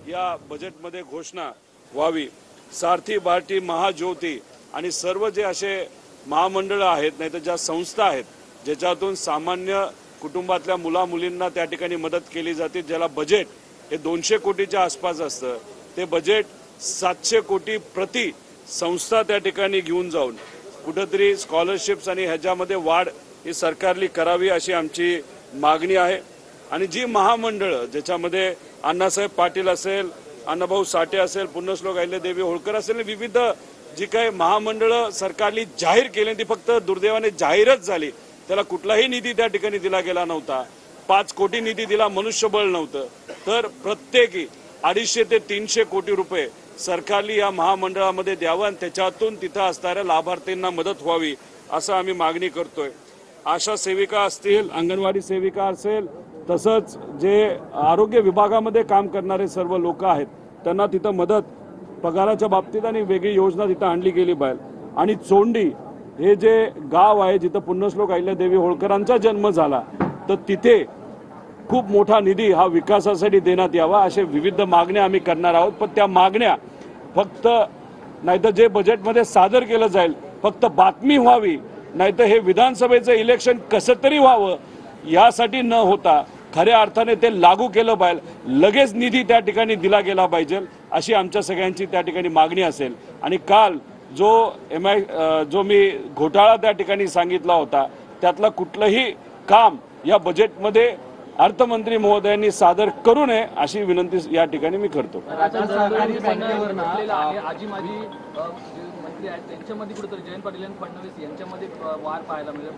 या बजेटमध्ये घोषणा व्हावी। सारथी, बार्टी, महाज्योती आणि सर्व जे असे महामंडळ आहेत, नाही तर ज्या संस्था आहेत ज्याच्यातून सामान्य कुटुंबातल्या मुला मुलींना त्या ठिकाणी मदत केली जाते, ज्याला बजेट हे 200 कोटीच्या आसपास असतं, ते बजेट 700 कोटी प्रति संस्था त्या ठिकाणी घेऊन जाऊन कुठेतरी स्कॉलरशिप्स आणि ह्याच्यामध्ये वाढ ही सरकारली करावी अशी आमची मागणी आहे। आणि जी महामंडळ ज्याच्यामध्ये अण्णासाहेब पाटील असेल, अण्णाभाऊ साठे असेल, पुण्यश्लोक अहिल्यादेवी होळकर असेल, विविध जी काही महामंडळ सरकारली जाहीर केली ती फक्त दुर्दैवाने जाहीरच झाली, त्याला कुठलाही निधी त्या ठिकाणी दिला गेला नव्हता। 5 कोटी निधी दिला, मनुष्यबळ नव्हतं। तर प्रत्येकी 250 ते 300 कोटी रुपये सरकारली या महामंडळामध्ये द्यावं आणि त्याच्यातून तिथं असणाऱ्या लाभार्थींना मदत व्हावी असं आम्ही मागणी करतोय। आशा सेविका असतील, अंगणवाडी सेविका असेल, तसंच जे आरोग्य विभागामध्ये काम करणारे सर्व लोक आहेत त्यांना तिथं मदत पगाराच्या बाबतीत आणि वेगळी योजना तिथं आणली गेली पाहिजे। आणि चोंडी हे जे गाव आहे जिथं पुण्यश्लोक अहिल्यादेवी होळकरांचा जन्म झाला, तर तिथे खूप मोठा निधी हा विकासासाठी देण्यात यावा असे विविध मागण्या आम्ही करणार आहोत। पण त्या मागण्या फक्त नाहीतर जे बजेटमध्ये सादर केलं जाईल फक्त बातमी व्हावी, नाहीतर हे विधानसभेचं इलेक्शन कसं तरी व्हावं यासाठी न होता खऱ्या अर्थाने ते लागू केलं पाहिजे, लगेच निधी त्या ठिकाणी दिला गेला पाहिजे अशी आमच्या सगळ्यांची त्या ठिकाणी मागणी असेल। आणि काल जो मी घोटाळा त्या ठिकाणी सांगितला होता त्यातलं कुठलंही काम या बजेटमध्ये अर्थमंत्री महोदयांनी सादर करू नये अशी विनंती या ठिकाणी मी करतो। आजी माजी मंत्री आहेत त्यांच्यामध्ये कुठेतरी जयंत पाटील आणि फडणवीस यांच्यामध्ये वार पाहायला मिळेल।